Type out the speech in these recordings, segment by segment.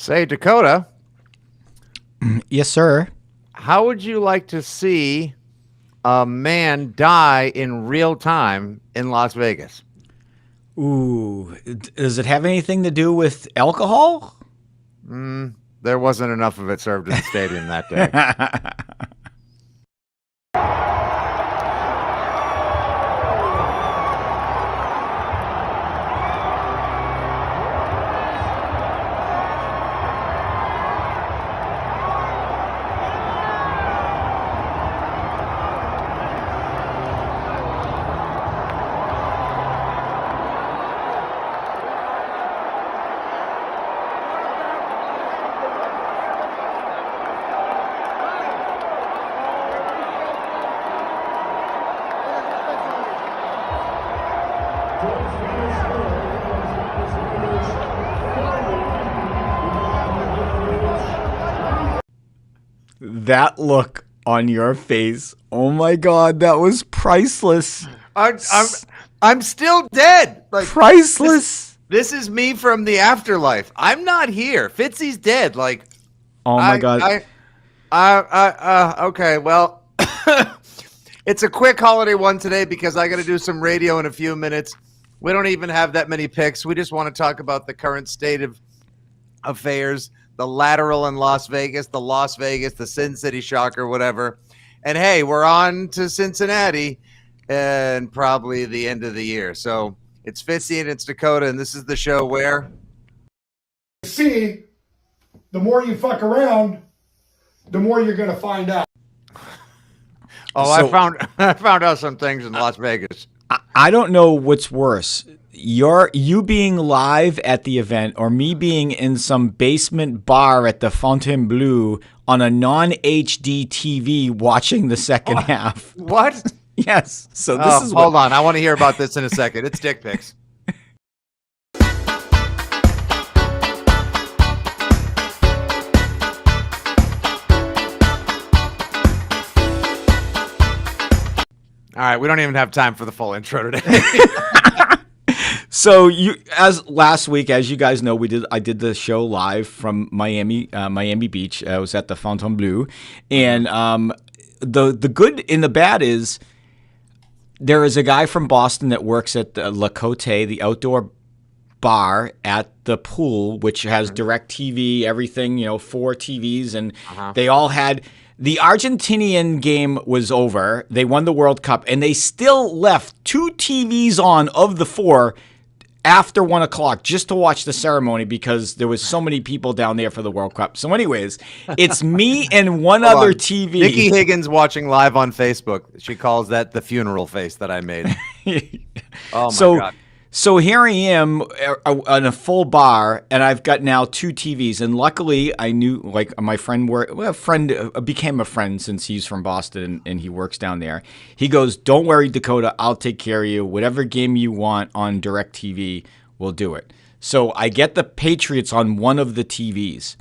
Say, Dakota, Yes, sir. how would you like to see a man die in real time in Las Vegas? Ooh, does it have anything to do with alcohol? There wasn't enough of it served in the stadium that day. That look on your face. Oh my God, that was priceless. I'm still dead. Like Priceless. this is me from the afterlife. I'm not here. Fitzy's dead. Like, Oh my God. Okay. Well, it's a quick holiday one today because I got to do some radio in a few minutes. We don't even have that many picks. We just want to talk about the current state of affairs, the lateral in Las Vegas, the Sin City Shocker, whatever. And hey, we're on to Cincinnati and probably the end of the year. So it's Fitzy and it's Dakota, and this is the show where See, the more you fuck around, the more you're going to find out. I found out some things in Las Vegas. I don't know what's worse. You being live at the event or me being in some basement bar at the Fontainebleau on a non-HD TV watching the second half. What? Yes. So this is hold on. I want to hear about this in a second. It's dick pics. All right, we don't even have time for the full intro today. So as last week, as you guys know, I did the show live from Miami Beach. I was at the Fontainebleau, and the good and the bad is there is a guy from Boston that works at the La Cote, the outdoor bar at the pool, which has direct TV, everything, 4 TVs, and they all had. The Argentinian game was over. They won the World Cup, and they still left 2 TVs on of the 4 after 1 o'clock just to watch the ceremony because there was so many people down there for the World Cup. So anyways, it's me and one other TV. Nikki Higgins watching live on Facebook. She calls that the funeral face that I made. Oh, my God. So here I am on a full bar, and I've got now 2 TVs. And luckily, I knew, like, my friend became a friend since he's from Boston and he works down there. He goes, "Don't worry, Dakota, I'll take care of you. Whatever game you want on DirecTV, we'll do it." So I get the Patriots on one of the TVs.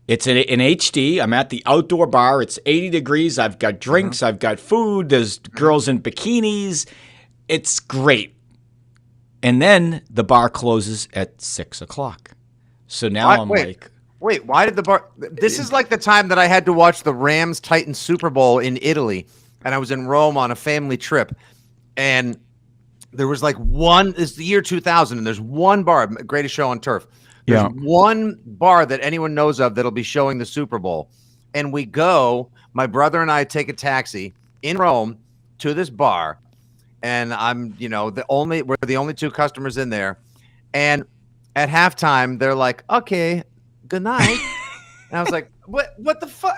It's in HD. I'm at the outdoor bar. It's 80 degrees. I've got drinks. I've got food. There's girls in bikinis. It's great. And then the bar closes at 6 o'clock. So now wait, why did the bar? This is like the time that I had to watch the Rams Titans Super Bowl in Italy, and I was in Rome on a family trip, and there was like one. It's the year 2000, and there's one bar, greatest show on turf. There's one bar that anyone knows of that'll be showing the Super Bowl, and we go. My brother and I take a taxi in Rome to this bar. And I'm, we're the only 2 customers in there. And at halftime, they're like, "Okay, good night." And I was like, what the fuck?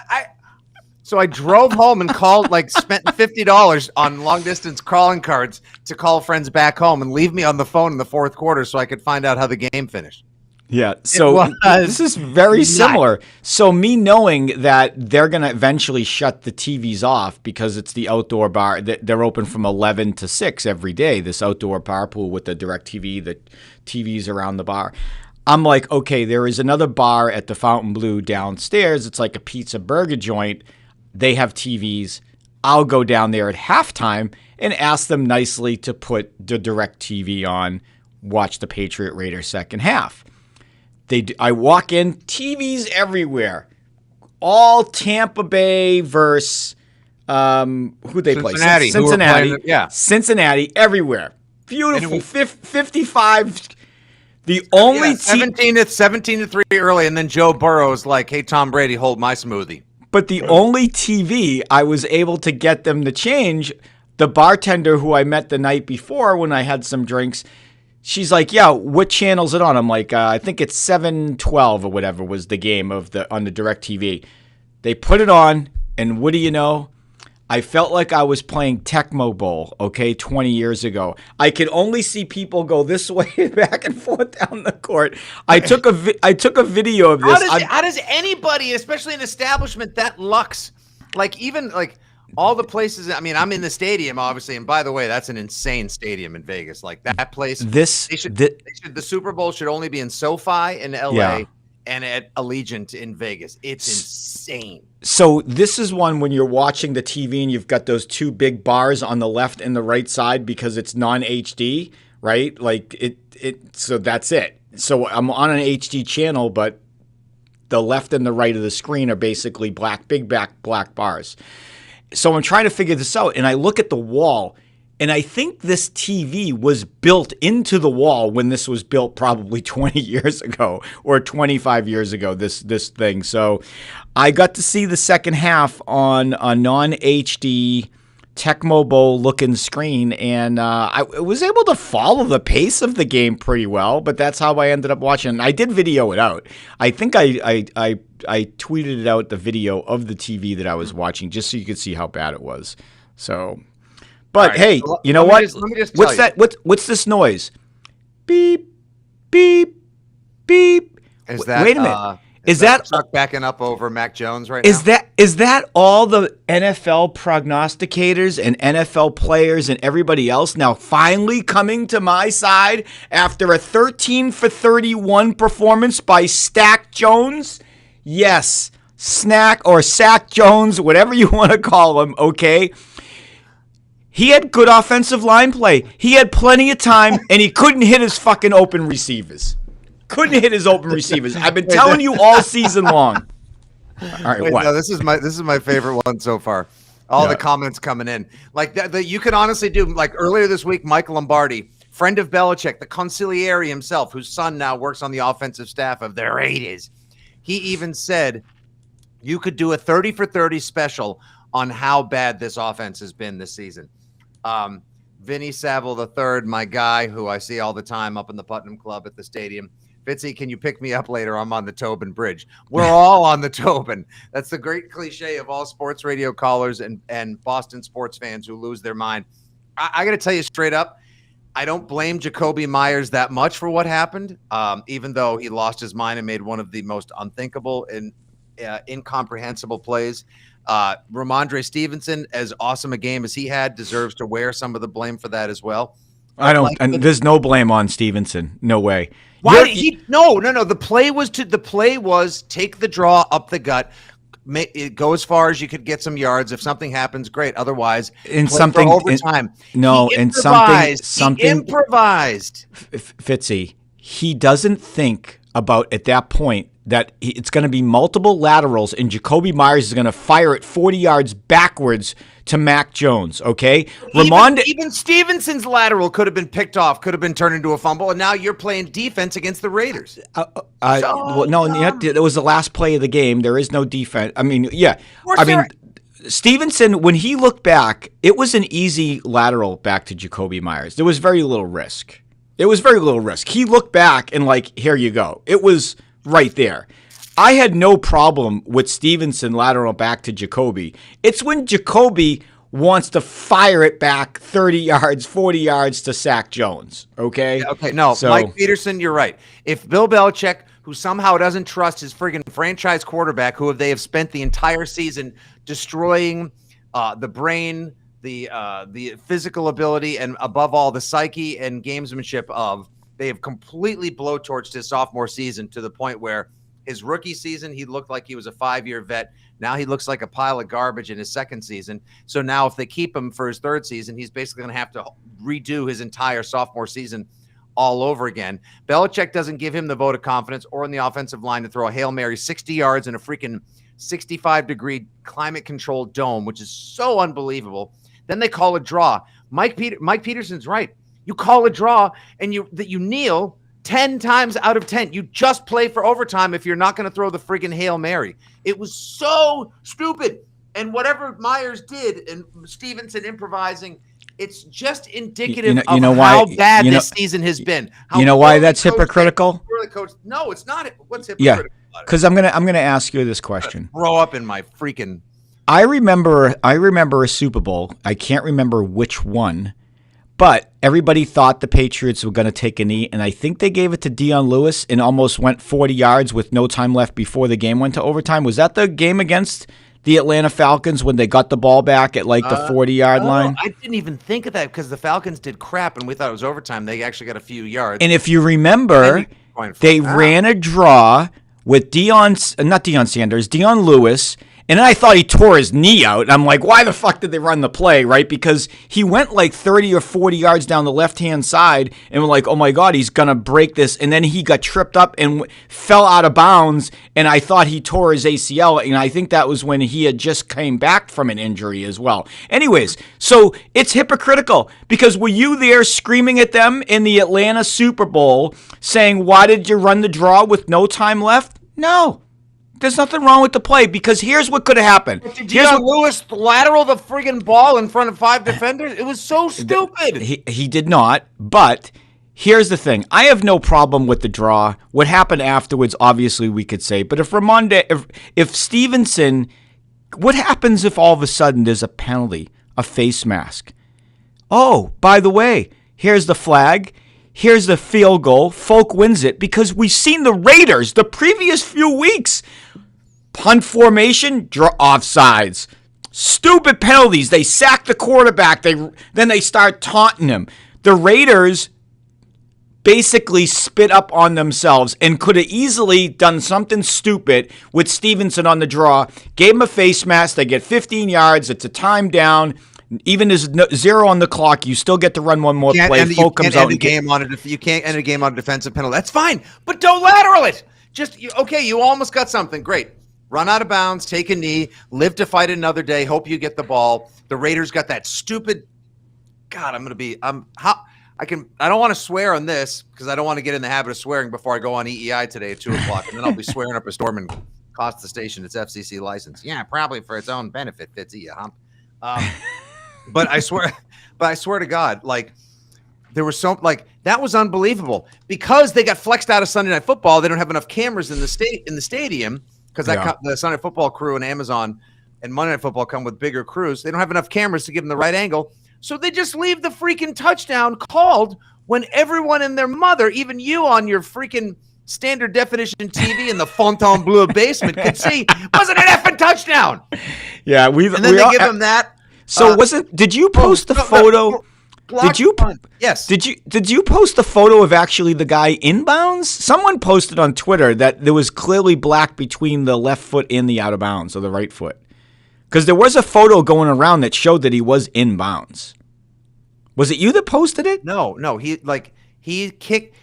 So I drove home and spent $50 on long distance calling cards to call friends back home and leave me on the phone in the 4th quarter so I could find out how the game finished. Yeah, so this is very similar. So me knowing that they're going to eventually shut the TVs off because it's the outdoor bar. They're open from 11 to 6 every day, this outdoor bar pool with the DirecTV, the TVs around the bar. I'm like, okay, there is another bar at the Fontainebleau downstairs. It's like a pizza burger joint. They have TVs. I'll go down there at halftime and ask them nicely to put the DirecTV on, watch the Patriot Raiders second half. I walk in, TVs everywhere. All Tampa Bay versus who they play? Cincinnati. Who were Cincinnati. playing, yeah. Cincinnati everywhere. Beautiful. And 55. The only team 17-3 early, and then Joe Burrow's like, "Hey, Tom Brady, hold my smoothie." But the only TV I was able to get them to change, the bartender who I met the night before when I had some drinks, she's like, "Yeah, what channel's it on?" I'm like, "I think it's 712 or whatever was the game on the DirecTV." They put it on, and what do you know? I felt like I was playing Tecmo Bowl, 20 years ago. I could only see people go this way back and forth down the court. I took a video of this. How does anybody, especially an establishment that lux, like even like all the places? I mean, I'm in the stadium, obviously, and by the way, that's an insane stadium in Vegas. Like that place. The Super Bowl should only be in SoFi in LA. Yeah. And at Allegiant in Vegas. It's insane. So this is one when you're watching the TV and you've got those two big bars on the left and the right side because it's non-HD, right? Like so that's it. So I'm on an HD channel, but the left and the right of the screen are basically big black bars. So I'm trying to figure this out, and I look at the wall, and I think this TV was built into the wall when this was built probably 20 years ago or 25 years ago, this thing. So I got to see the second half on a non-HD Tecmo Bowl looking screen, and I was able to follow the pace of the game pretty well, but that's how I ended up watching. I did video it out. I think I tweeted it out, the video of the TV that I was watching, just so you could see how bad it was. So... But right, hey, so you know what? What's this noise? Beep, beep, beep. Is that, wait a minute. Is that truck backing up over Mac Jones right now? Is that all the NFL prognosticators and NFL players and everybody else now finally coming to my side after a 13 for 31 performance by Stack Jones? Yes, Snack or Sack Jones, whatever you want to call him, okay? He had good offensive line play. He had plenty of time, and he couldn't hit his fucking open receivers. Couldn't hit his open receivers. I've been telling you all season long. All right, wait, what? No, this is my favorite one so far. All the comments coming in, like that you could honestly do. Like earlier this week, Mike Lombardi, friend of Belichick, the consigliere himself, whose son now works on the offensive staff of the Raiders. He even said you could do a 30 for 30 special on how bad this offense has been this season. Vinny Saville III, my guy, who I see all the time up in the Putnam Club at the stadium. Fitzy, can you pick me up later? I'm on the Tobin Bridge. We're all on the Tobin. That's the great cliche of all sports radio callers and Boston sports fans who lose their mind. I got to tell you straight up, I don't blame Jacoby Myers that much for what happened, even though he lost his mind and made one of the most unthinkable and incomprehensible plays. Ramondre Stevenson, as awesome a game as he had, deserves to wear some of the blame for that as well. I don't. And there's no blame on Stevenson. No way. Why did he? No. The play was take the draw up the gut. Go as far as you could get some yards. If something happens, great. Otherwise, in something overtime. Something improvised. Fitzy, he doesn't think about at that point that it's going to be multiple laterals and Jacoby Myers is going to fire it 40 yards backwards to Mac Jones, okay? Even Stevenson's lateral could have been picked off, could have been turned into a fumble, and now you're playing defense against the Raiders. It was the last play of the game. There is no defense. I mean, yeah. Stevenson, when he looked back, it was an easy lateral back to Jacoby Myers. There was very little risk. He looked back and here you go. It was right there. I had no problem with Stevenson lateral back to Jacoby. It's when Jacoby wants to fire it back 30 yards, 40 yards to Sack Jones, okay? Okay, no, so, Mike Peterson, you're right. If Bill Belichick, who somehow doesn't trust his friggin' franchise quarterback, who they have spent the entire season destroying the brain, the physical ability, and above all, the psyche and gamesmanship of, they have completely blowtorched his sophomore season to the point where his rookie season, he looked like he was a 5-year vet. Now he looks like a pile of garbage in his second season. So now if they keep him for his third season, he's basically going to have to redo his entire sophomore season all over again. Belichick doesn't give him the vote of confidence or in the offensive line to throw a Hail Mary 60 yards in a freaking 65-degree climate-controlled dome, which is so unbelievable. Then they call a draw. Mike Peterson's right. You call a draw and you kneel 10 times out of 10. You just play for overtime if you're not going to throw the friggin' Hail Mary. It was so stupid. And whatever Myers did and Stevenson improvising, it's just indicative of how bad this season has been. You know why that's hypocritical? No, it's not. What's hypocritical? Yeah, because I'm gonna ask you this question. Grow up in my freaking. I remember a Super Bowl. I can't remember which one, but everybody thought the Patriots were going to take a knee, and I think they gave it to Dion Lewis and almost went 40 yards with no time left before the game went to overtime. Was that the game against the Atlanta Falcons when they got the ball back at like the 40-yard line? I didn't even think of that because the Falcons did crap, and we thought it was overtime. They actually got a few yards. And if you remember, they ran a draw with Dion Lewis. And then I thought he tore his knee out. And I'm like, why the fuck did they run the play, right? Because he went like 30 or 40 yards down the left-hand side, and we're like, oh, my God, he's going to break this. And then he got tripped up and fell out of bounds, and I thought he tore his ACL. And I think that was when he had just came back from an injury as well. Anyways, so it's hypocritical because were you there screaming at them in the Atlanta Super Bowl saying, why did you run the draw with no time left? No. There's nothing wrong with the play because here's what could have happened. Did Lewis lateral the friggin' ball in front of 5 defenders? It was so stupid. He did not, but here's the thing. I have no problem with the draw. What happened afterwards, obviously, we could say. But if Stevenson, what happens if all of a sudden there's a penalty, a face mask? Oh, by the way, here's the flag. Here's the field goal. Folk wins it because we've seen the Raiders the previous few weeks. Punt formation, draw offsides. Stupid penalties. They sack the quarterback. Then they start taunting him. The Raiders basically spit up on themselves and could have easily done something stupid with Stevenson on the draw. Gave him a face mask. They get 15 yards. It's a time down. Even there's 0 on the clock, you still get to run one more play. Folk comes out and you can't end a game on a defensive penalty. That's fine, but don't lateral it. You almost got something. Great. Run out of bounds, take a knee, live to fight another day, hope you get the ball. The Raiders got that stupid. God, I don't want to swear on this because I don't want to get in the habit of swearing before I go on EEI today at 2:00, and then I'll be swearing up a storm and cost the station its FCC license. Yeah, probably for its own benefit, Fitzy, you hump. But I swear to God, like there was that was unbelievable because they got flexed out of Sunday Night Football. They don't have enough cameras in the stadium because the Sunday Night Football crew and Amazon and Monday Night Football come with bigger crews. They don't have enough cameras to give them the right angle, so they just leave the freaking touchdown called when everyone and their mother, even you on your freaking standard definition TV in the Fontainebleau basement could see wasn't an effing touchdown. Yeah, they give them that. So did you post the photo? Yes. Did you post the photo of actually the guy inbounds? Someone posted on Twitter that there was clearly black between the left foot and the out of bounds or the right foot. Because there was a photo going around that showed that he was inbounds. Was it you that posted it? No. He kicked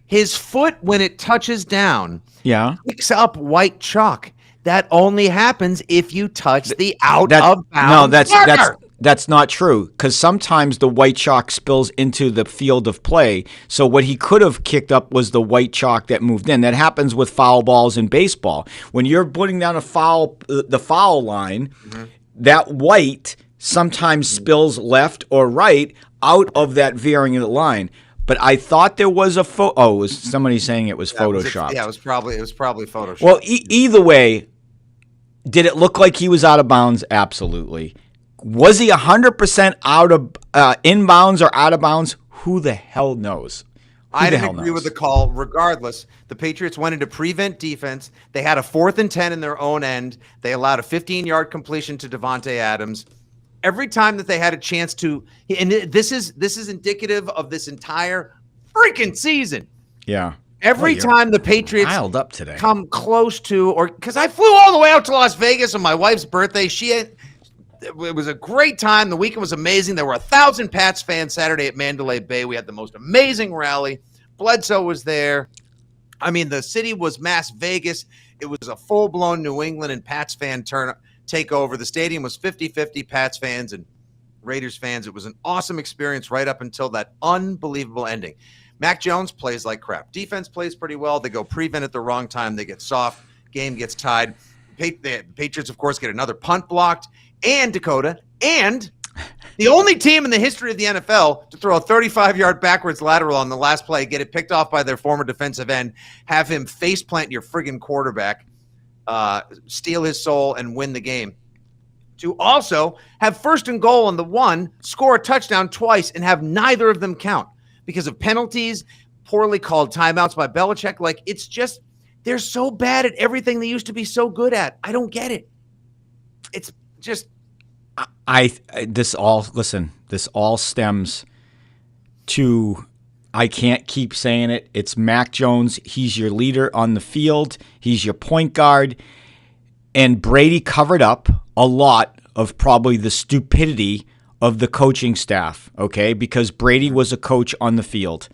his foot when it touches down. Yeah. Picks up white chalk. That only happens if you touch the out of bounds. No, that's not true because sometimes the white chalk spills into the field of play. So what he could have kicked up was the white chalk that moved in. That happens with foul balls in baseball. When you're putting down the foul line, that white sometimes spills left or right out of that veering line. But I thought there was a photo. Oh, was somebody saying it was Photoshopped? It was probably Photoshopped. Well, either way, did it look like he was out of bounds? Absolutely. Was he 100% out of inbounds or out of bounds? Who the hell knows? I didn't agree with the call. Regardless, the Patriots went into prevent defense. They had a 4th and 10 in their own end. They allowed a 15-yard completion to Devontae Adams. Every time that they had a chance to, and this is indicative of this entire freaking season. Yeah. Every time the Patriots dialed up today come close to, or because I flew all the way out to Las Vegas on my wife's birthday. It was a great time. The weekend was amazing. There were 1,000 Pats fans Saturday at Mandalay Bay. We had the most amazing rally. Bledsoe was there. I mean, the city was mass Vegas. It was a full-blown New England and Pats fan takeover. The stadium was 50-50 Pats fans and Raiders fans. It was an awesome experience right up until that unbelievable ending. Mac Jones plays like crap. Defense plays pretty well. They go prevent at the wrong time. They get soft. Game gets tied. The Patriots, of course, get another punt blocked. And Dakota, and the only team in the history of the NFL to throw a 35-yard backwards lateral on the last play, get it picked off by their former defensive end, have him faceplant your friggin' quarterback, steal his soul, and win the game. To also have first and goal on the 1, score a touchdown twice, and have neither of them count because of penalties, poorly called timeouts by Belichick. Like, it's just, they're so bad at everything they used to be so good at. I don't get it. It's just... This all stems to, I can't keep saying it. It's Mac Jones. He's your leader on the field. He's your point guard. And Brady covered up a lot of probably the stupidity of the coaching staff, okay? Because Brady was a coach on the field.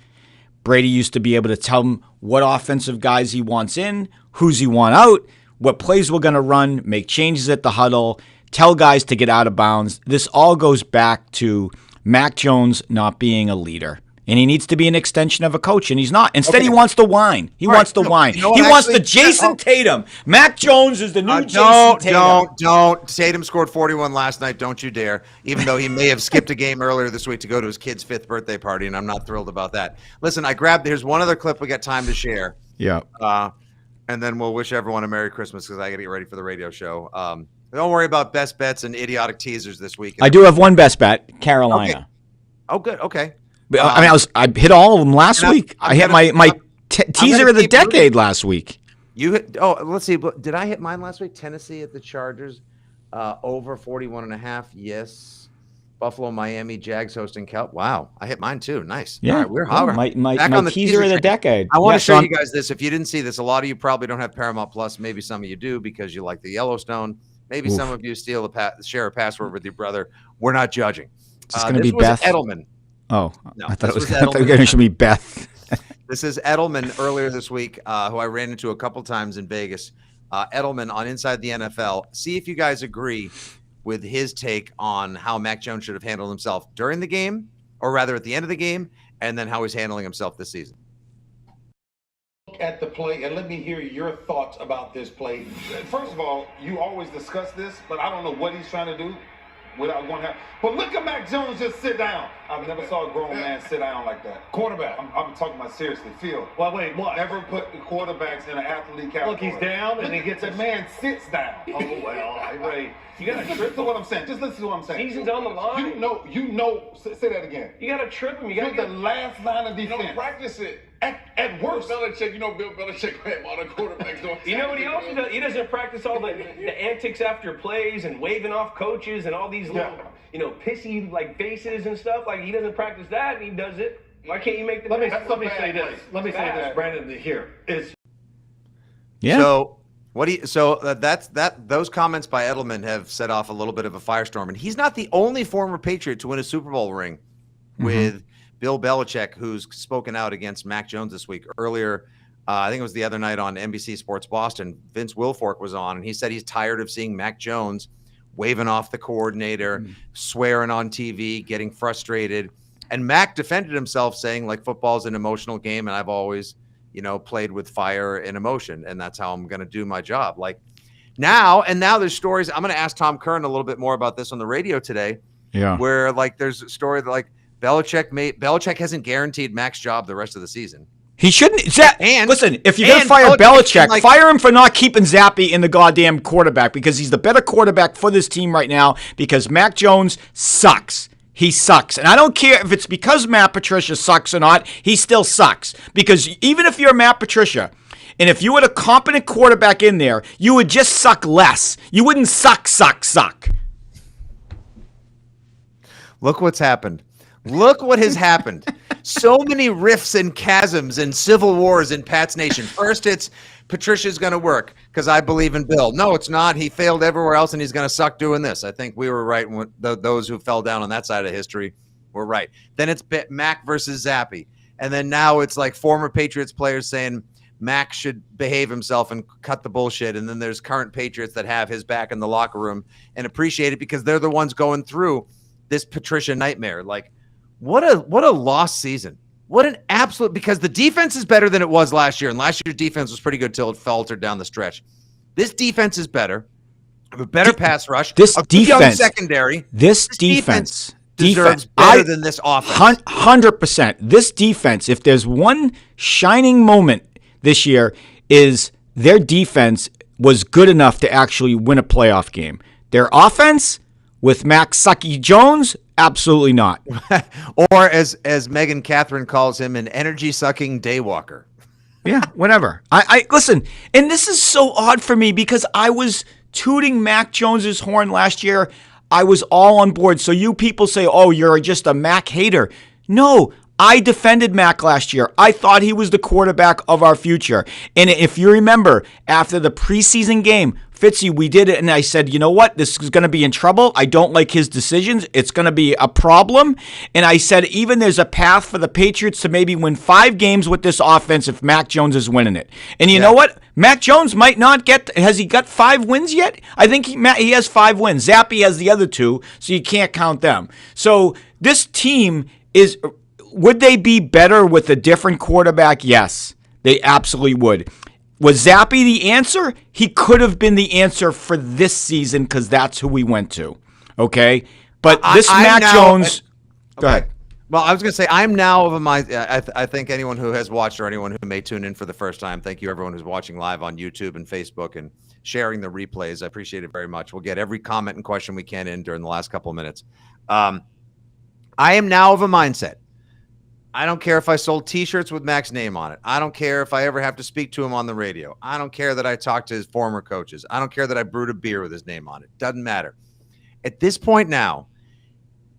Brady used to be able to tell him what offensive guys he wants in, who's he want out, what plays we're going to run, make changes at the huddle, tell guys to get out of bounds. This all goes back to Mac Jones not being a leader. And he needs to be an extension of a coach, and he's not. Instead, he wants to whine. He wants to whine. He wants the Jason Tatum. Mac Jones is the new Jason Tatum. Don't. Tatum scored 41 last night. Don't you dare. Even though he may have skipped a game earlier this week to go to his kid's 5th birthday party, and I'm not thrilled about that. Listen, here's one other clip we got time to share. Yeah. And then we'll wish everyone a Merry Christmas because I got to get ready for the radio show. Don't worry about best bets and idiotic teasers this week. I do have one best bet, Carolina. Okay. Oh, good. Okay. I hit all of them last week. I hit my teaser of the decade last week. You hit? Oh, let's see. Did I hit mine last week? Tennessee at the Chargers, over 41.5. Yes. Buffalo, Miami, Jags hosting Cal. Wow, I hit mine too. Nice. Yeah, all right, we're back on the teaser of the decade. I want to show you guys this. If you didn't see this, a lot of you probably don't have Paramount Plus. Maybe some of you do because you like the Yellowstone. Maybe some of you share a password with your brother. We're not judging. It's going to be Beth Edelman. Oh, no, I thought it was going to be Beth. This is Edelman earlier this week, who I ran into a couple times in Vegas. Edelman on Inside the NFL. See if you guys agree with his take on how Mac Jones should have handled himself during the game, or rather at the end of the game, and then how he's handling himself this season. Look at the play, and let me hear your thoughts about this play. First of all, you always discuss this, but I don't know what he's trying to do without going to. But look at Mac Jones just sit down. I've never saw a grown man sit down like that. Quarterback. I'm talking about seriously. Phil. Well, wait, what? Never put the quarterbacks in an athlete category. Look, he's down and he gets the man sits down. Oh well, right. You got to listen trip to him. what I'm saying. Just listen to what I'm saying. Season's on the line. You know. Say that again. You got to trip him. You got the last line of defense. Don't practice it. At worst. Bill Belichick had all the quarterbacks doing. You know what he also does? He doesn't practice all the antics after plays and waving off coaches and all these little, pissy like faces and stuff. Like he doesn't practice that, and he does it. Why can't you make the? Let me say this, Brandon. Here is. Yeah. So those comments by Edelman have set off a little bit of a firestorm, and he's not the only former Patriot to win a Super Bowl ring with Bill Belichick, who's spoken out against Mac Jones this week. Earlier, I think it was the other night on NBC Sports Boston, Vince Wilfork was on, and he said he's tired of seeing Mac Jones waving off the coordinator, swearing on TV, getting frustrated. And Mac defended himself saying, like, football's an emotional game, and I've always, played with fire and emotion, and that's how I'm going to do my job. Like now there's stories. I'm going to ask Tom Curran a little bit more about this on the radio today. Yeah. Where there's a story that Belichick hasn't guaranteed Mac's job the rest of the season. He shouldn't. Listen, if you're going to fire Belichick, fire him for not keeping Zappe in the goddamn quarterback because he's the better quarterback for this team right now because Mac Jones sucks. He sucks. And I don't care if it's because Matt Patricia sucks or not, he still sucks. Because even if you're Matt Patricia, and if you had a competent quarterback in there, you would just suck less. You wouldn't suck. Look what's happened. Look what has happened. So many rifts and chasms and civil wars in Pat's Nation. First, it's Patricia's going to work because I believe in Bill. No, it's not. He failed everywhere else, and he's going to suck doing this. I think we were right. Those who fell down on that side of history were right. Then it's Mac versus Zappe. And then now it's like former Patriots players saying Mac should behave himself and cut the bullshit. And then there's current Patriots that have his back in the locker room and appreciate it because they're the ones going through this Patricia nightmare. Like, what a lost season. What an absolute, because the defense is better than it was last year. And last year's defense was pretty good till it faltered down the stretch. This defense is better. Have a better pass rush. This defense, secondary. This defense deserves better than this offense. 100%. This defense, if there's one shining moment this year, is their defense was good enough to actually win a playoff game. Their offense with Max Sucky Jones, absolutely not. Or as Megan Catherine calls him, an energy-sucking daywalker. Yeah, whatever. I listen, and this is so odd for me because I was tooting Mac Jones's horn last year. I was all on board. So you people say, oh, you're just a Mac hater. No, I defended Mac last year. I thought he was the quarterback of our future. And if you remember, after the preseason game, Fitzy, we did it, and I said, you know what? This is going to be in trouble. I don't like his decisions. It's going to be a problem. And I said, even there's a path for the Patriots to maybe win 5 games with this offense if Mac Jones is winning it. And you know what? Mac Jones might not get, has he got 5 wins yet? I think he has 5 wins. Zappy has the other 2, so you can't count them. So this team is, would they be better with a different quarterback? Yes, they absolutely would. Was Zappy the answer? He could have been the answer for this season because that's who we went to. Okay? But this Mac Jones... Go ahead. Well, I was going to say, I'm now of a mind... I think anyone who has watched or anyone who may tune in for the first time, thank you everyone who's watching live on YouTube and Facebook and sharing the replays. I appreciate it very much. We'll get every comment and question we can in during the last couple of minutes. I am now of a mindset. I don't care if I sold T-shirts with Mac's name on it. I don't care if I ever have to speak to him on the radio. I don't care that I talked to his former coaches. I don't care that I brewed a beer with his name on it. Doesn't matter. At this point now,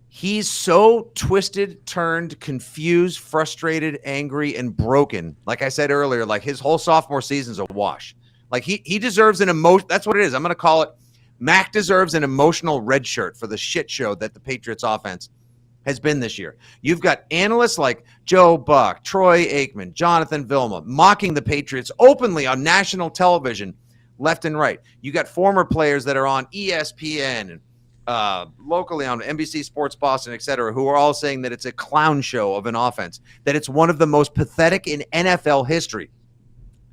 he's so twisted, turned, confused, frustrated, angry, and broken. Like I said earlier, like his whole sophomore season's a wash. Like he deserves an emotion. That's what it is. I'm going to call it. Mac deserves an emotional red shirt for the shit show that the Patriots offense has been this year. You've got analysts like Joe Buck, Troy Aikman, Jonathan Vilma mocking the Patriots openly on national television, left and right. You got former players that are on ESPN and locally on NBC Sports Boston, et cetera, who are all saying that it's a clown show of an offense, that it's one of the most pathetic in NFL history.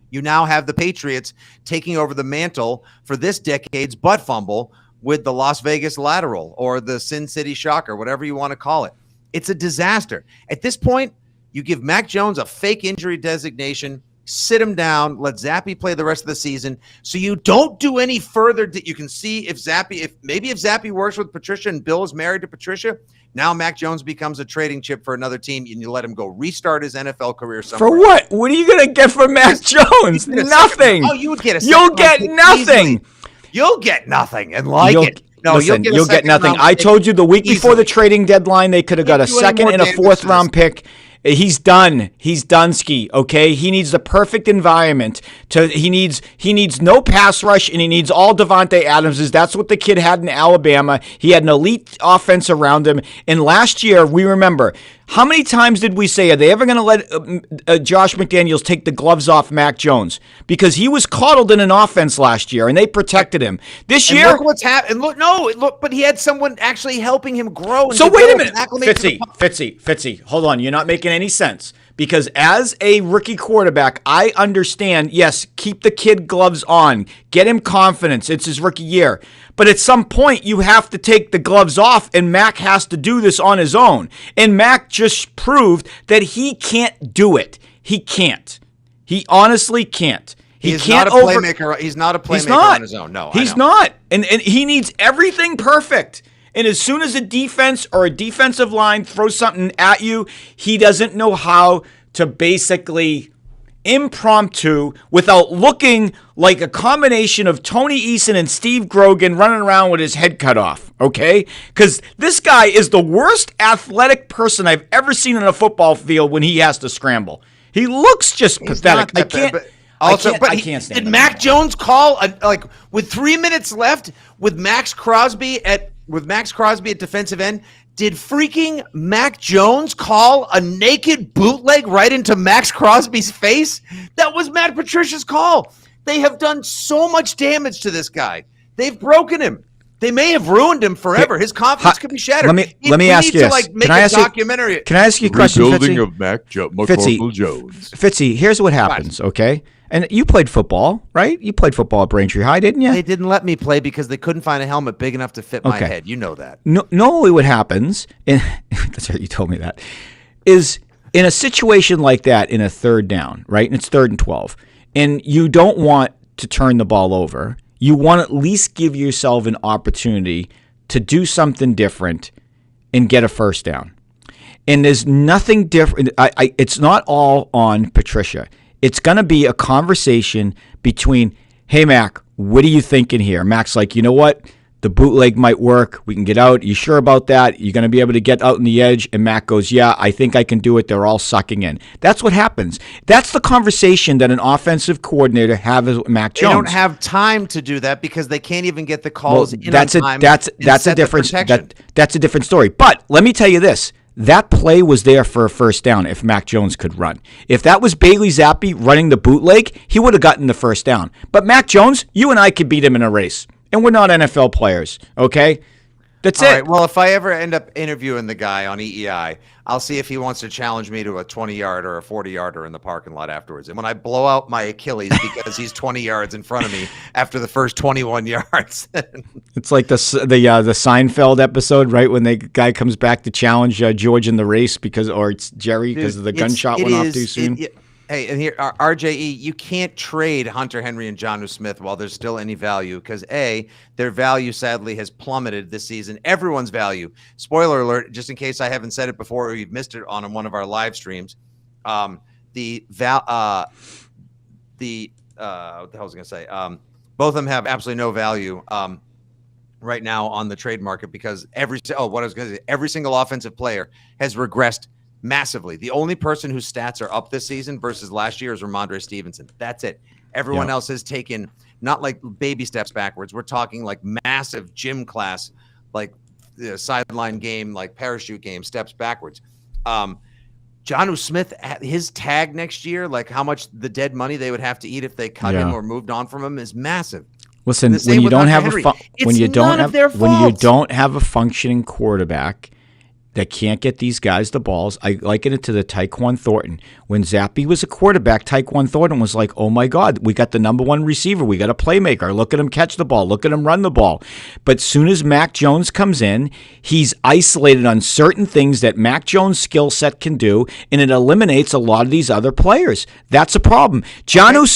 You now have the Patriots taking over the mantle for this decade's butt fumble with the Las Vegas lateral or the Sin City shocker, whatever you want to call it. It's a disaster. At this point, you give Mac Jones a fake injury designation, sit him down, let Zappy play the rest of the season, so you don't do any further. You can see if Zappy works with Patricia and Bill is married to Patricia, now Mac Jones becomes a trading chip for another team, and you let him go restart his NFL career somewhere. For what? What are you going to get from Mac Jones? Nothing. Oh, you would get a You'll get nothing. Easily. You'll get nothing and like it. No, listen, you'll get nothing. I told you the week before the trading deadline, they could have got a second and a 4th round pick. He's done. He's done, Ski. Okay, he needs the perfect environment. He needs no pass rush, and he needs all Devontae Adamses. That's what the kid had in Alabama. He had an elite offense around him. And last year, we remember, how many times did we say, are they ever going to let Josh McDaniels take the gloves off Mac Jones? Because he was coddled in an offense last year, and they protected him. This year, look what's happened. Look, but he had someone actually helping him grow. So wait a minute, Fitzy, hold on. You're not making any sense. Because as a rookie quarterback, I understand, yes, keep the kid gloves on. Get him confidence. It's his rookie year. But at some point, you have to take the gloves off, and Mac has to do this on his own. And Mac just proved that he can't do it. He can't. He honestly can't. He's not a playmaker. He's not a playmaker on his own. No, he's not. And he needs everything perfect. And as soon as a defense or a defensive line throws something at you, he doesn't know how to basically impromptu without looking like a combination of Tony Eason and Steve Grogan running around with his head cut off, okay? Because this guy is the worst athletic person I've ever seen on a football field when he has to scramble. He looks just pathetic. I can't stand did Mac Jones call with 3 minutes left with Max Crosby at defensive end? Did freaking Mac Jones call a naked bootleg right into Max Crosby's face? That was Matt Patricia's call. They have done so much damage to this guy. They've broken him. They may have ruined him forever. His confidence could be shattered. Let me ask you this. Can I ask you a question, Rebuilding Fitzy? of McCorkle Jones. Fitzy, here's what happens, okay? And you played football, right? You played football at Braintree High, didn't you? They didn't let me play because they couldn't find a helmet big enough to fit my head. You know that. No, normally what happens, and that's right, you told me that, is in a situation like that in a third down, right? And it's 3rd and 12, and you don't want to turn the ball over. You want to at least give yourself an opportunity to do something different and get a first down. And there's nothing different. It's not all on Patricia. It's going to be a conversation between, hey, Mac, what are you thinking here? Mac's like, you know what? The bootleg might work. We can get out. You sure about that? You're going to be able to get out on the edge? And Mac goes, yeah, I think I can do it. They're all sucking in. That's what happens. That's the conversation that an offensive coordinator has with Mac Jones. They don't have time to do that because they can't even get the calls in on time. That's a different story. But let me tell you this. That play was there for a first down if Mac Jones could run. If that was Bailey Zappi running the bootleg, he would have gotten the first down. But Mac Jones, you and I could beat him in a race. And we're not NFL players, okay? That's it. All right, well, if I ever end up interviewing the guy on EEI, I'll see if he wants to challenge me to a 20-yarder or a 40-yarder in the parking lot afterwards. And when I blow out my Achilles because he's 20 yards in front of me after the first 21 yards. It's like the Seinfeld episode, right? When the guy comes back to challenge George in the race or it's Jerry because the gunshot went off too soon. Hey, and here, RJE, you can't trade Hunter Henry and Jonnu Smith while there's still any value because, A, their value sadly has plummeted this season. Everyone's value. Spoiler alert, just in case I haven't said it before or you've missed it on one of our live streams, what the hell was I going to say? Both of them have absolutely no value right now on the trade market because every single offensive player has regressed massively. The only person whose stats are up this season versus last year is Ramondre Stevenson. That's it. Everyone else has taken not like baby steps backwards. We're talking like massive gym class, like sideline game, like parachute game, steps backwards. Jonnu Smith, his tag next year, like how much the dead money they would have to eat if they cut him or moved on from him is massive. Listen, when you don't have a functioning quarterback that can't get these guys the balls. I liken it to the Tyquan Thornton. When Zappi was a quarterback, Tyquan Thornton was like, oh my God, we got the number one receiver. We got a playmaker. Look at him catch the ball. Look at him run the ball. But soon as Mac Jones comes in, he's isolated on certain things that Mac Jones' skill set can do, and it eliminates a lot of these other players. That's a problem. Jonnu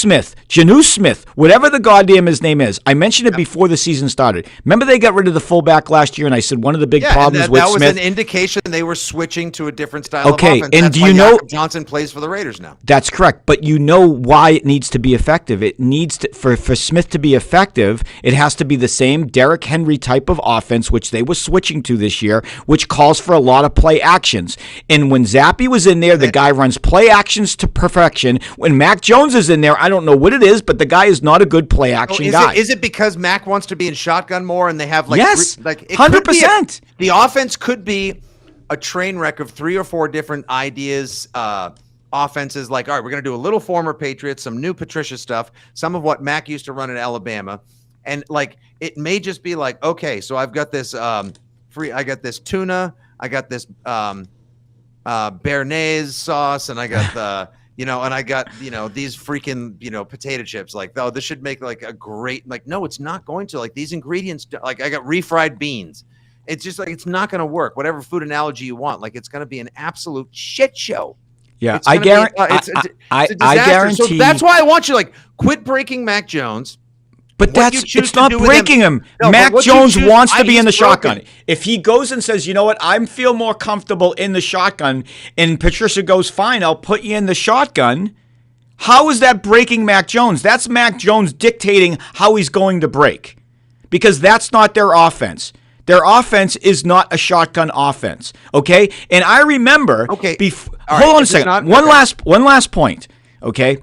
Smith, whatever the goddamn his name is. I mentioned it before the season started. Remember they got rid of the fullback last year, and I said one of the big problems with Smith. That was an indication they were switching to a different style of offense. And that's do you know Johnson plays for the Raiders now? That's correct, but you know why it needs to be effective. It needs to for Smith to be effective. It has to be the same Derrick Henry type of offense, which they were switching to this year, which calls for a lot of play actions. And when Zappi was in there, the guy runs play actions to perfection. When Mac Jones is in there, I don't know what it is, but the guy is not a good play action guy. Is it because Mac wants to be in shotgun more, and they have like yes, 100%. The offense could be a train wreck of 3 or 4 different ideas, offenses. Like, all right, we're going to do a little former Patriots, some new Patricia stuff, some of what Mac used to run in Alabama, and like it may just be like, okay, so I've got this I got this tuna, I got this béarnaise sauce, and I got the and I got these freaking potato chips. Like, oh, this should make like a great no, it's not going to. Like, these ingredients, like I got refried beans. It's just like it's not going to work. Whatever food analogy you want, like it's going to be an absolute shit show. Yeah, I guarantee. I guarantee. So that's why I want you quit breaking Mac Jones. But it's not breaking him. No, Mac Jones wants to be in the shotgun. If he goes and says, you know what, I feel more comfortable in the shotgun, and Patricia goes, fine, I'll put you in the shotgun. How is that breaking Mac Jones? That's Mac Jones dictating how he's going to break, because that's not their offense. Their offense is not a shotgun offense, okay? And I remember. Okay. Hold on a second. One last point, okay?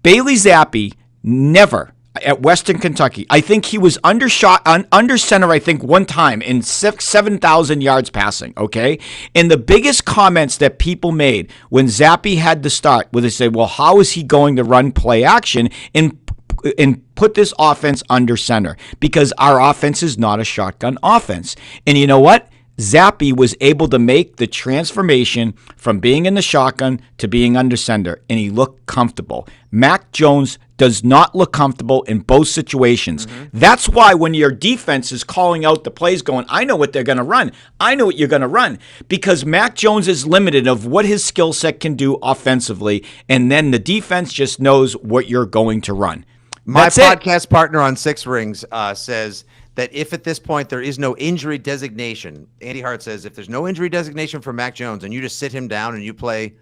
Bailey Zappi never, at Western Kentucky. I think he was under center, I think, one time in 7,000 yards passing, okay? And the biggest comments that people made when Zappe had to start, where they said, well, how is he going to run play action and put this offense under center? Because our offense is not a shotgun offense. And you know what? Zappe was able to make the transformation from being in the shotgun to being under center, and he looked comfortable. Mac Jones does not look comfortable in both situations. That's why when your defense is calling out the plays going, I know what they're going to run. I know what you're going to run. Because Mac Jones is limited of what his skill set can do offensively, and then the defense just knows what you're going to run. My podcast partner on Six Rings says that if at this point there is no injury designation, Andy Hart says if there's no injury designation for Mac Jones and you just sit him down and you play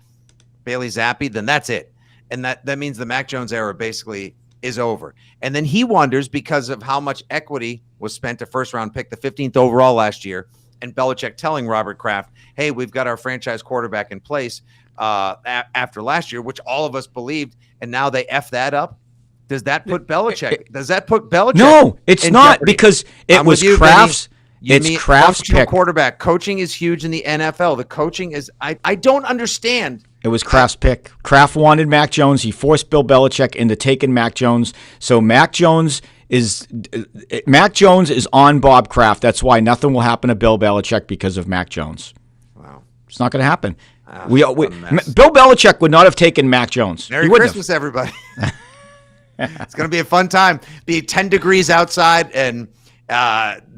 Bailey Zappe, then that's it. And that means the Mac Jones era basically is over. And then he wonders, because of how much equity was spent, a first-round pick, the 15th overall last year, and Belichick telling Robert Kraft, hey, we've got our franchise quarterback in place after last year, which all of us believed, and now they F that up. Does that put Belichick? No, it's not, jeopardy? because it was Kraft's. It's Kraft's pick. Quarterback coaching is huge in the NFL. The coaching is I don't understand. It was Kraft's pick. Kraft wanted Mac Jones. He forced Bill Belichick into taking Mac Jones. So Mac Jones is on Bob Kraft. That's why nothing will happen to Bill Belichick because of Mac Jones. Wow, it's not going to happen. Bill Belichick would not have taken Mac Jones. Merry Christmas, everybody. It's going to be a fun time. Be 10 degrees outside and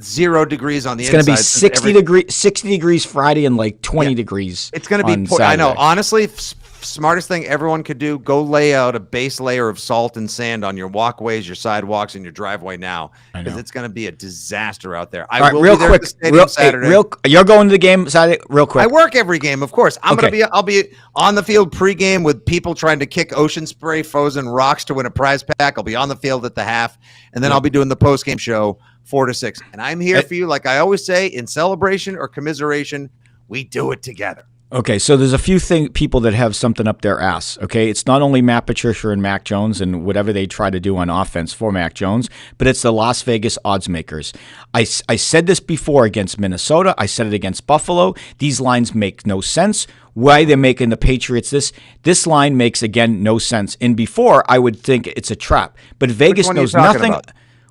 0 degrees on the inside. It's going to be 60 degrees Friday and like 20 degrees. It's going to be. I know. Honestly, smartest thing everyone could do: go lay out a base layer of salt and sand on your walkways, your sidewalks, and your driveway now, because it's going to be a disaster out there. All right, real quick. Saturday. You're going to the game Saturday. Real quick. I work every game, of course. I'll be on the field pregame with people trying to kick ocean spray frozen rocks to win a prize pack. I'll be on the field at the half, and then I'll be doing the postgame show 4 to 6. And I'm here for you, like I always say, in celebration or commiseration. We do it together. Okay, so there's a few people that have something up their ass, okay? It's not only Matt Patricia and Mac Jones and whatever they try to do on offense for Mac Jones, but it's the Las Vegas odds makers. I said this before against Minnesota. I said it against Buffalo. These lines make no sense. Why they're making the Patriots this line makes, again, no sense. And before, I would think it's a trap. But Vegas knows nothing. About?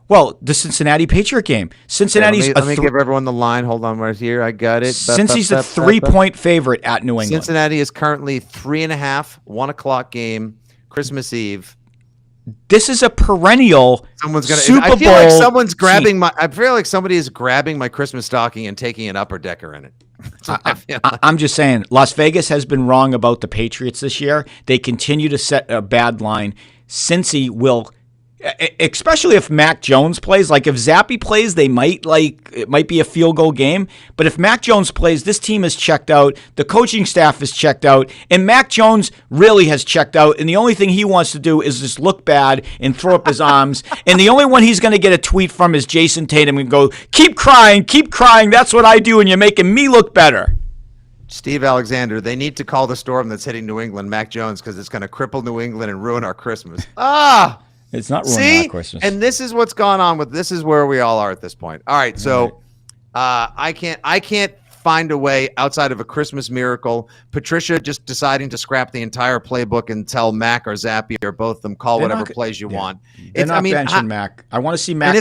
Well, the Cincinnati Patriot game. Cincinnati's let me give everyone the line. Hold on, right here. I got it. Cincy's a 3-point favorite at New England. Cincinnati is currently 3.5, 1 o'clock game, Christmas Eve. This is a perennial Super Bowl. I feel like someone's grabbing I feel like somebody is grabbing my Christmas stocking and taking an upper decker in it. I'm just saying, Las Vegas has been wrong about the Patriots this year. They continue to set a bad line. Cincy will. Especially if Mac Jones plays. Like if Zappe plays, it might be a field goal game. But if Mac Jones plays, this team is checked out. The coaching staff is checked out. And Mac Jones really has checked out. And the only thing he wants to do is just look bad and throw up his arms. And the only one he's going to get a tweet from is Jason Tatum and go, keep crying. That's what I do. And you're making me look better. Steve Alexander, they need to call the storm that's hitting New England Mac Jones, because it's going to cripple New England and ruin our Christmas. It's not ruining our Christmas. And this is what's gone on this is where we all are at this point. All right, so I can't find a way outside of a Christmas miracle. Patricia just deciding to scrap the entire playbook and tell Mac or Zappe or both of them, call whatever plays you want. They're not benching Mac. I want to see Mac. And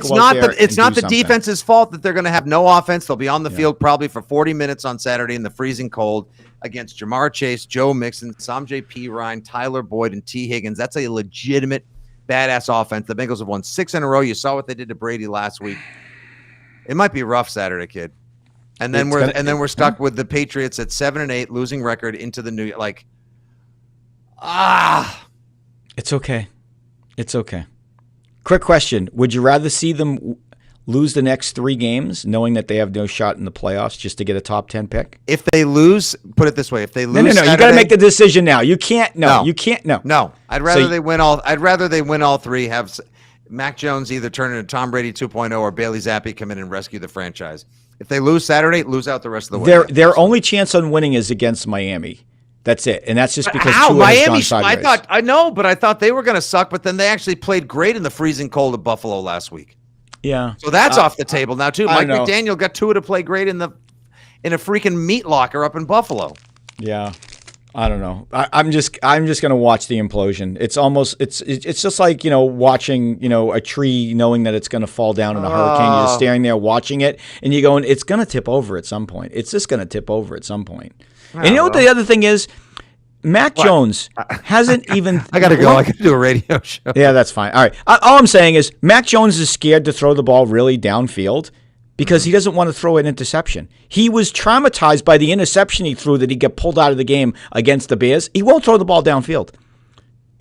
it's not the defense's fault that they're going to have no offense. They'll be on the field probably for 40 minutes on Saturday in the freezing cold against Jamar Chase, Joe Mixon, Samjay P. Ryan, Tyler Boyd, and T. Higgins. That's a legitimate badass offense. The Bengals have won 6 in a row. You saw what they did to Brady last week. It might be rough Saturday, kid. And then we're stuck with the Patriots at 7-8, losing record into the new It's okay. It's okay. Quick question: would you rather see them lose the next 3 games, knowing that they have no shot in the playoffs, just to get a top 10 pick? If they lose, put it this way: if they lose, no, Saturday, you got to make the decision now. You can't. No, you can't. No. I'd rather they win all. I'd rather they win all 3. Have Mac Jones either turn into Tom Brady 2.0 or Bailey Zappe come in and rescue the franchise. If they lose Saturday, lose out the rest of the way. Their only chance on winning is against Miami. That's it, and that's just because How? Tua has Miami? gone sideways. I thought they were going to suck, but then they actually played great in the freezing cold of Buffalo last week. Yeah, So that's off the table now too. I Mike don't know. McDaniel got Tua to play great in a freaking meat locker up in Buffalo. Yeah. I don't know. I'm just gonna watch the implosion. It's almost it's just like watching a tree knowing that it's gonna fall down in a hurricane. You're just staring there watching it, and you're going, it's gonna tip over at some point. It's just gonna tip over at some point. And you know what the other thing is? Mac Jones hasn't even. I gotta go. I gotta do a radio show. Yeah, that's fine. All right. All I'm saying is Mac Jones is scared to throw the ball really downfield because he doesn't want to throw an interception. He was traumatized by the interception he threw that he got pulled out of the game against the Bears. He won't throw the ball downfield.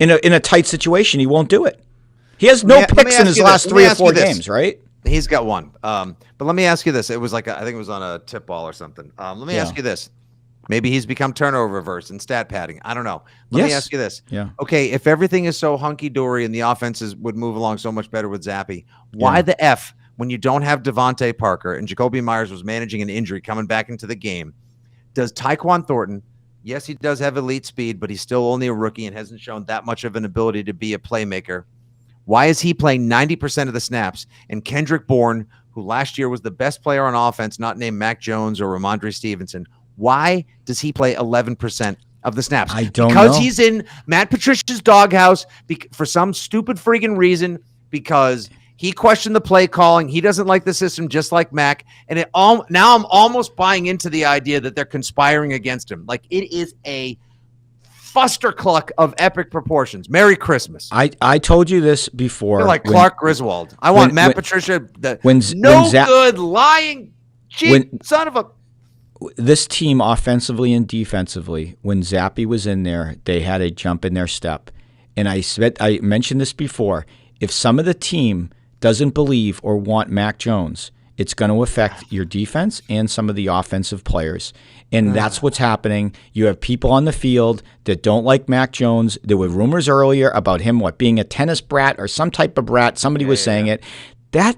In a tight situation, he won't do it. He has no picks in his last 3 or 4 games, right? He's got one. But let me ask you this. It was like, I think it was on a tip ball or something. Let me ask you this. Maybe he's become turnover reverse and stat padding. I don't know. Let me ask you this. Yeah. Okay, if everything is so hunky-dory and the offenses would move along so much better with Zappy, why the F, when you don't have Devontae Parker and Jacoby Myers was managing an injury coming back into the game, does Tyquan Thornton, yes, he does have elite speed, but he's still only a rookie and hasn't shown that much of an ability to be a playmaker. Why is he playing 90% of the snaps? And Kendrick Bourne, who last year was the best player on offense, not named Mac Jones or Ramondre Stevenson, why does he play 11% of the snaps? I don't because know. He's in Matt Patricia's doghouse for some stupid freaking reason, because he questioned the play calling. He doesn't like the system, just like Mac. And now I'm almost buying into the idea that they're conspiring against him. Like, it is a fustercluck of epic proportions. Merry Christmas. I told you this before. You're like Clark Griswold. I want Matt Patricia, good, lying, cheap son of a... This team, offensively and defensively, when Zappy was in there, they had a jump in their step. And I mentioned this before. If some of the team doesn't believe or want Mac Jones, it's going to affect your defense and some of the offensive players. And that's what's happening. You have people on the field that don't like Mac Jones. There were rumors earlier about him being a tennis brat or some type of brat. Somebody was saying it. That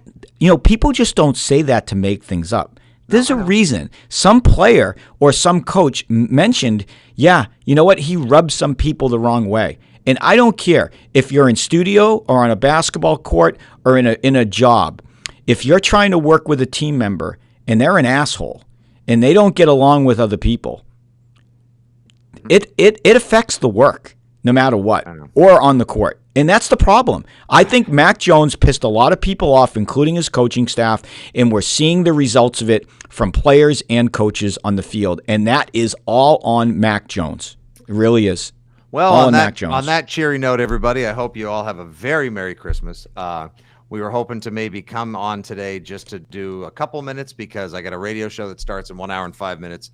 people just don't say that to make things up. There's a reason. Some player or some coach mentioned, you know what? He rubbed some people the wrong way. And I don't care if you're in studio or on a basketball court or in a job. If you're trying to work with a team member and they're an asshole and they don't get along with other people, it affects the work no matter what, or on the court. And that's the problem. I think Mac Jones pissed a lot of people off, including his coaching staff, and we're seeing the results of it from players and coaches on the field. And that is all on Mac Jones. It really is. Well, all on Mac Jones. On that cheery note, everybody, I hope you all have a very Merry Christmas. We were hoping to maybe come on today just to do a couple minutes because I got a radio show that starts in 1 hour and 5 minutes.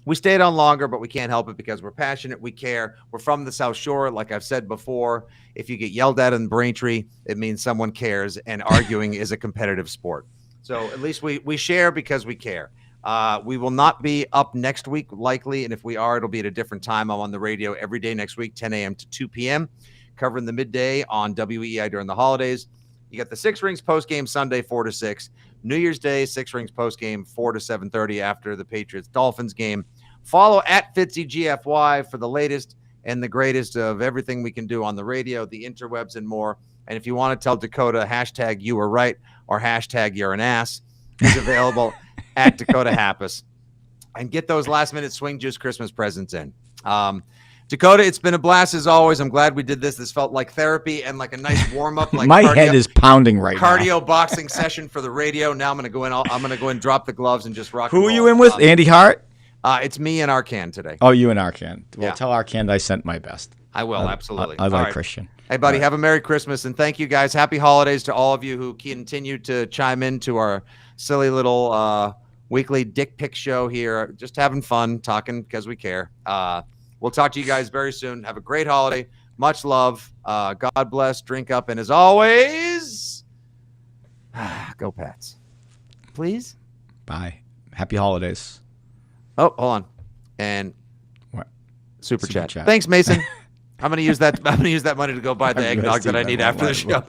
We stayed on longer, but we can't help it because we're passionate. We care. We're from the South Shore. Like I've said before, if you get yelled at in Braintree, it means someone cares, and arguing is a competitive sport. So at least we share because we care. We will not be up next week, likely, and if we are, it'll be at a different time. I'm on the radio every day next week, 10 a.m. to 2 p.m., covering the midday on WEI during the holidays. You got the Six Rings postgame Sunday, 4 to 6. New Year's Day, Six Rings postgame, 4 to 7:30 after the Patriots-Dolphins game. Follow at FitzyGFY for the latest and the greatest of everything we can do on the radio, the interwebs, and more. And if you want to tell Dakota, hashtag you were right or hashtag you're an ass, is available at Dakota Happus. And get those last-minute Swing Juice Christmas presents in. Dakota, it's been a blast as always. I'm glad we did this. This felt like therapy and like a nice warm-up. Like my head is pounding right now. Cardio boxing session for the radio. Now I'm going to go in. I'm going to go and drop the gloves and just rock. Who are you in with? Andy Hart? It's me and Arcan today. Oh, you and Arcan. Well, tell Arcan I sent my best. I will, absolutely. I like Christian. Hey, buddy, have a Merry Christmas, and thank you, guys. Happy holidays to all of you who continue to chime in to our silly little weekly dick pic show here. Just having fun, talking because we care. We'll talk to you guys very soon. Have a great holiday. Much love. God bless. Drink up. And as always, go Pats. Please. Bye. Happy holidays. Oh, hold on. And what? Super chat. Thanks, Mason. I'm going to use that money to go buy the eggnog that I need after the show.